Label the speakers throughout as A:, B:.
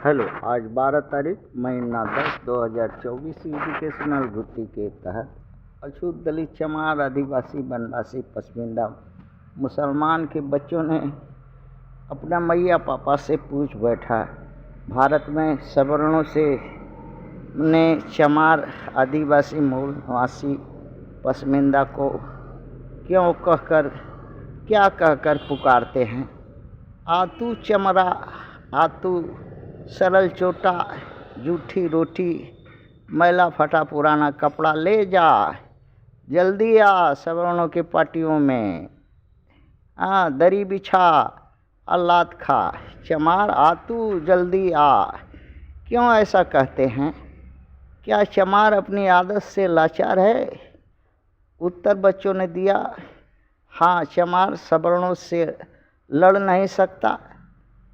A: Hello, आज 12 तारीख महीना 10 2024 एजुकेशनल वृत्ति के तहत अछूत दलित चमार आदिवासी वनवासी पसमिंदा मुसलमान के बच्चों ने अपना मैया पापा से पूछ बैठा, भारत में सवर्णों से ने चमार आदिवासी मूल निवासी पसमिंदा को क्यों क्या कहकर पुकारते हैं। आतू चमरा आतू सरल चोटा जूठी रोटी मैला फटा पुराना कपड़ा ले जा, जल्दी आ सवर्णों के पार्टियों में, दरी बिछा अल्लात खा, चमार आतू जल्दी आ। क्यों ऐसा कहते हैं? क्या चमार अपनी आदत से लाचार है? उत्तर बच्चों ने दिया, हाँ, चमार सवर्णों से लड़ नहीं सकता।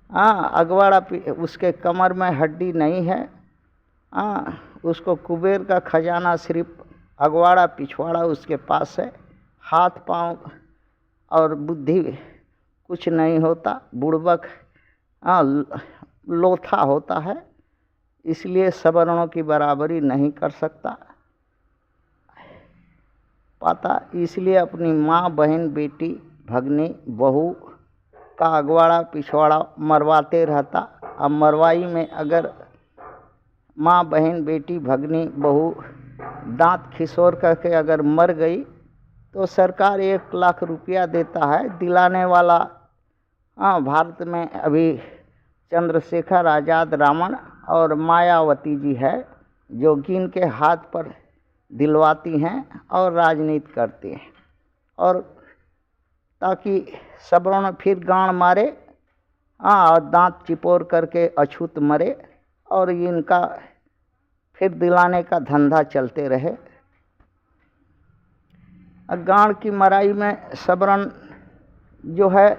A: अगवाड़ा उसके कमर में हड्डी नहीं है। उसको कुबेर का खजाना सिर्फ अगवाड़ा पिछवाड़ा उसके पास है। हाथ पांव और बुद्धि कुछ नहीं होता, बुड़बक लोथा होता है, इसलिए सवर्णों की बराबरी नहीं कर सकता। पाता इसलिए अपनी माँ बहन बेटी भगनी बहू का अगवाड़ा पिछवाड़ा मरवाते रहता। अब मरवाई में अगर माँ बहन बेटी भगनी बहू दांत खिसोर करके अगर मर गई तो सरकार 1 लाख रुपया देता है दिलाने वाला। भारत में अभी चंद्रशेखर आज़ाद रावण और मायावती जी है जो गिन के हाथ पर दिलवाती हैं और राजनीति करती हैं, और ताकि सवर्ण फिर गांड मारे और दांत चिपोर करके अछूत मरे और इनका फिर दिलाने का धंधा चलते रहे। गांड की मराई में सवर्ण जो है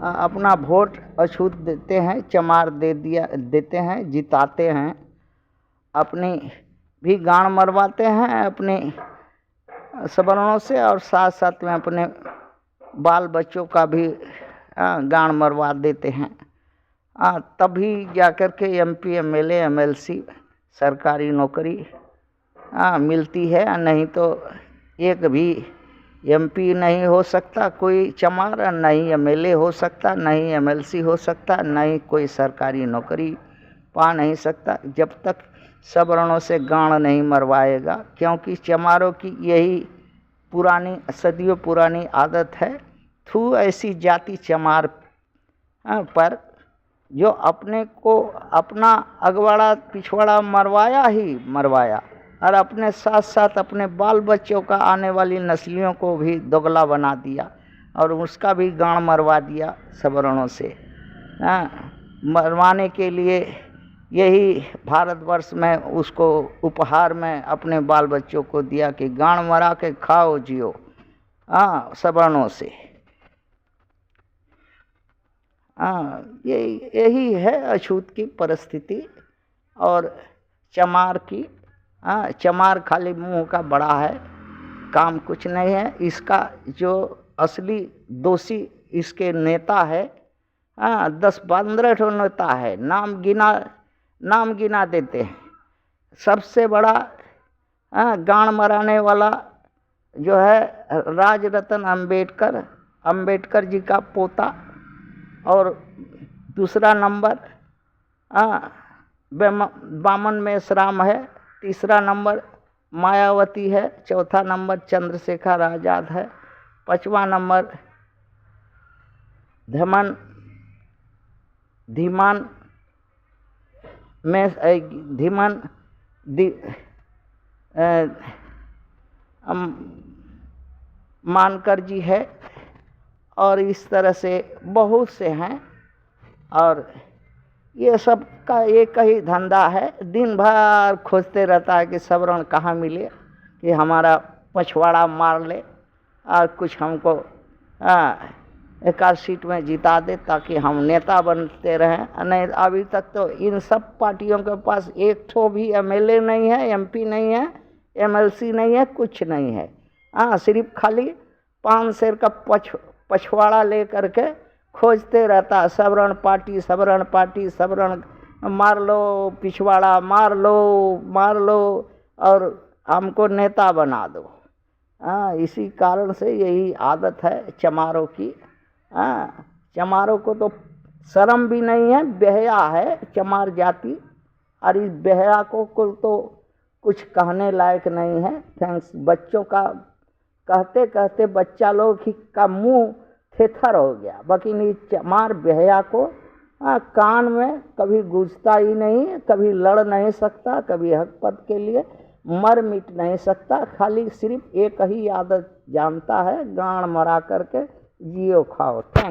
A: अपना वोट अछूत देते हैं, चमार देते हैं, जिताते हैं, अपनी भी गांड मरवाते हैं अपने सवर्णों से, और साथ साथ में अपने बाल बच्चों का भी गांड मरवा देते हैं। तभी जाकर के MP MLA MLC सरकारी नौकरी मिलती है, नहीं तो एक भी MP नहीं हो सकता कोई चमार, नहीं MLA हो सकता, नहीं MLC हो सकता, नहीं कोई सरकारी नौकरी पा नहीं सकता जब तक सवर्णों से गांड नहीं मरवाएगा। क्योंकि चमारों की यही पुरानी सदियों पुरानी आदत है, थू ऐसी जाति चमार पर जो अपने को अपना अगवाड़ा पिछवाड़ा मरवाया ही मरवाया, और अपने साथ साथ अपने बाल बच्चों का आने वाली नस्लियों को भी दोगला बना दिया और उसका भी गांड मरवा दिया सवर्णों से। मरवाने के लिए यही भारतवर्ष में उसको उपहार में अपने बाल बच्चों को दिया कि गांड मरा के खाओ जियो सवर्णों से। यही है अछूत की परिस्थिति और चमार की। चमार खाली मुंह का बड़ा है, काम कुछ नहीं है। इसका जो असली दोषी इसके नेता है, 10-15 ठो नेता है, नाम गिना देते हैं। सबसे बड़ा गांड मराने वाला जो है राजरत्न अंबेडकर जी का पोता, और दूसरा नंबर बामन मेश्राम है, तीसरा नंबर मायावती है, चौथा नंबर चंद्रशेखर आज़ाद है, 5वां नंबर धीमान मानकर जी है, और इस तरह से बहुत से हैं। और ये सब का एक ही धंधा है, दिन भर खोजते रहता है कि सवर्ण कहाँ मिले कि हमारा पछवाड़ा मार ले और कुछ हमको एक आध सीट में जिता दे ताकि हम नेता बनते रहें। नहीं, अभी तक तो इन सब पार्टियों के पास एक ठो भी MLA नहीं है, MP नहीं है, MLC नहीं है, कुछ नहीं है। सिर्फ खाली 5 शेर का पछवाड़ा ले करके खोजते रहता है, सवर्ण पार्टी सवर्ण पार्टी सवर्ण, मार लो पिछवाड़ा, मार लो और हमको नेता बना दो। इसी कारण से यही आदत है चमारों की। चमारों को तो शर्म भी नहीं है, बेहया है चमार जाति, और इस बेहया को कुल तो कुछ कहने लायक नहीं है। थैंक्स। बच्चों का कहते कहते बच्चा लोग ही का मुंह थेथर हो गया, लेकिन इस चमार बेहया को कान में कभी गूंजता ही नहीं, कभी लड़ नहीं सकता, कभी हक पद के लिए मर मिट नहीं सकता, खाली सिर्फ एक ही आदत जानता है, गाड़ मरा करके जियो खाओ। थैंक्स।